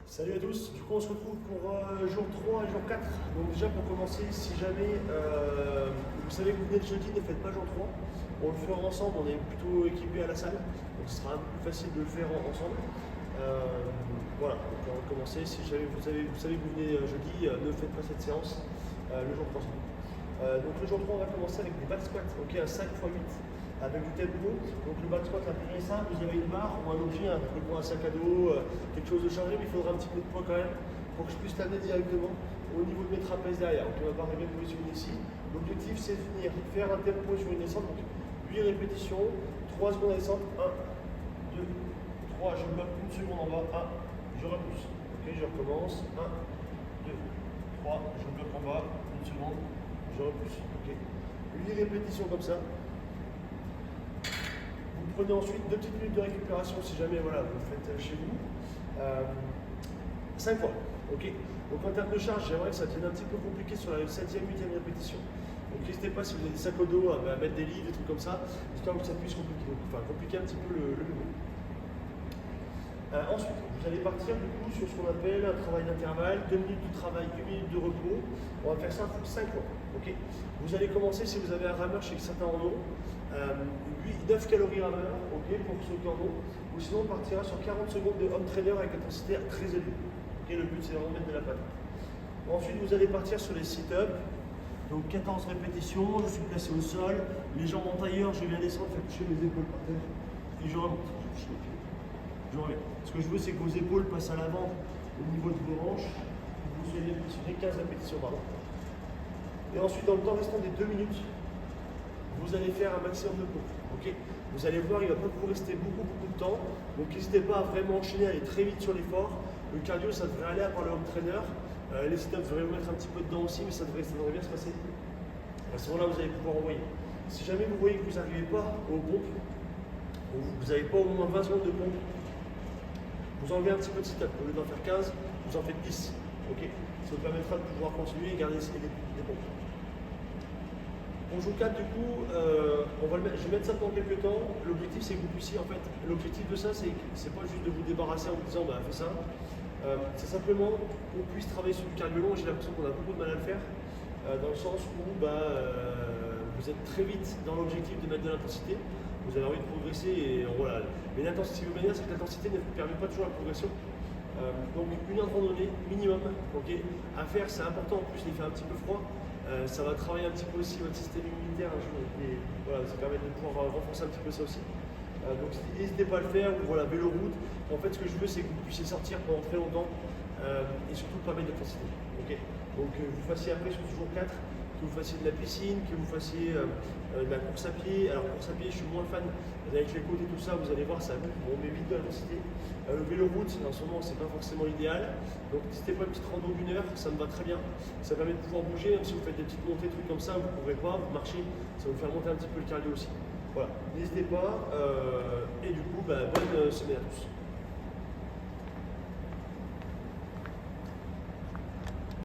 Salut à tous, du coup on se retrouve pour jour 3 et jour 4. Donc déjà pour commencer, si jamais vous savez que vous venez le jeudi, ne faites pas jour 3. On le fera ensemble, on est plutôt équipés à la salle, donc ce sera un peu plus facile de le faire ensemble. Voilà, donc on va commencer. Si jamais vous savez que vous venez jeudi, ne faites pas cette séance le jour 3. Donc le jour 3, on va commencer avec des back squats, ok, à 5 x 8 avec du tempo. Donc le back squat, la première simple, vous avez une barre ou un objet, un truc pour un sac à dos, quelque chose de chargé, mais il faudra un petit peu de poids quand même pour que je puisse l'amener directement au niveau de mes trapèzes derrière. Donc on va pas arriver à positionner ici. L'objectif c'est de venir faire un tempo sur une descente, donc 8 répétitions, 3 secondes à descente, 1, 2, 3, je bloque une seconde en bas, 1, je repousse. Ok, je recommence, 1, 2, 3, je bloque en bas, une seconde, je repousse. Ok, 8 répétitions comme ça. Vous prenez ensuite 2 petites minutes de récupération si jamais voilà, vous le faites chez vous. 5 fois. Ok. Donc en termes de charge, j'aimerais que ça devienne un petit peu compliqué sur la 7e, 8e répétition. Donc n'hésitez pas si vous avez des sacs au dos à mettre des lits, des trucs comme ça, histoire que ça puisse compliquer, compliquer un petit peu le mouvement. Ensuite, vous allez partir du coup sur ce qu'on appelle un travail d'intervalle, 2 minutes de travail, 1 minute de repos. On va faire ça 5 fois. Okay, vous allez commencer, si vous avez un rameur chez certains en ont, 9 calories rameur, okay, pour ceux qui en ont, ou sinon on partira sur 40 secondes de home trainer avec intensité très élevée. Okay, le but c'est vraiment de mettre de la patate. Ensuite, vous allez partir sur les sit-ups. Donc 14 répétitions, je suis placé au sol, les jambes en tailleur, je viens descendre, faire toucher mes épaules par terre, et je remonte, je touche les pieds. Je reviens. Ce que je veux, c'est que vos épaules passent à l'avant au niveau de vos hanches, vous soyez positionné 15 répétitions par là. Et ensuite, dans le temps restant des 2 minutes, vous allez faire un maximum de pompes. Okay, vous allez voir, il ne va pas vous rester beaucoup de temps. Donc n'hésitez pas à vraiment enchaîner, à aller très vite sur l'effort. Le cardio, ça devrait aller à part le home trainer. Les sit-ups, vous devriez vous mettre un petit peu dedans aussi, mais ça devrait bien se passer. À ce moment-là, vous allez pouvoir envoyer. Si jamais vous voyez que vous n'arrivez pas aux pompes, ou vous n'avez pas au moins 20 secondes de pompe, vous enlevez un petit peu de sit-up. Au lieu d'en faire 15, vous en faites 10. Okay, ça vous permettra de pouvoir continuer et garder les pompes. Pour jour 4, du coup, je vais mettre ça pendant quelques temps. L'objectif, c'est que vous puissiez, en fait, l'objectif de ça, c'est pas juste de vous débarrasser en vous disant, bah, fais ça. C'est simplement qu'on puisse travailler sur du cardio long. J'ai l'impression qu'on a beaucoup de mal à le faire, dans le sens où vous êtes très vite dans l'objectif de mettre de l'intensité. Vous avez envie de progresser et voilà. Mais l'intensité, si vous voulez dire, c'est que l'intensité ne permet pas toujours la progression. Donc une heure de randonnée minimum, okay, à faire, c'est important. En plus, il fait un petit peu froid. Ça va travailler un petit peu aussi votre système immunitaire un jour. Et voilà, ça permet de pouvoir renforcer un petit peu ça aussi. Donc n'hésitez pas à le faire, ou voilà, vélo route. En fait, ce que je veux, c'est que vous puissiez sortir pendant très longtemps et surtout pas mettre d'intensité. Okay, donc vous fassiez après sur ce jour 4, que vous fassiez de la piscine, que vous fassiez de la course à pied. Alors course à pied, je suis moins fan, avec les côtes et tout ça, vous allez voir, ça on met vite de l'intensité. Le vélo route, en ce moment, c'est pas forcément l'idéal. Donc n'hésitez pas, une petite rando d'1 heure, ça me va très bien. Ça permet de pouvoir bouger, même si vous faites des petites montées, trucs comme ça, vous ne pourrez pas, vous marchez, ça va vous faire monter un petit peu le cardio aussi. Voilà, n'hésitez pas, et du coup, bonne semaine à tous.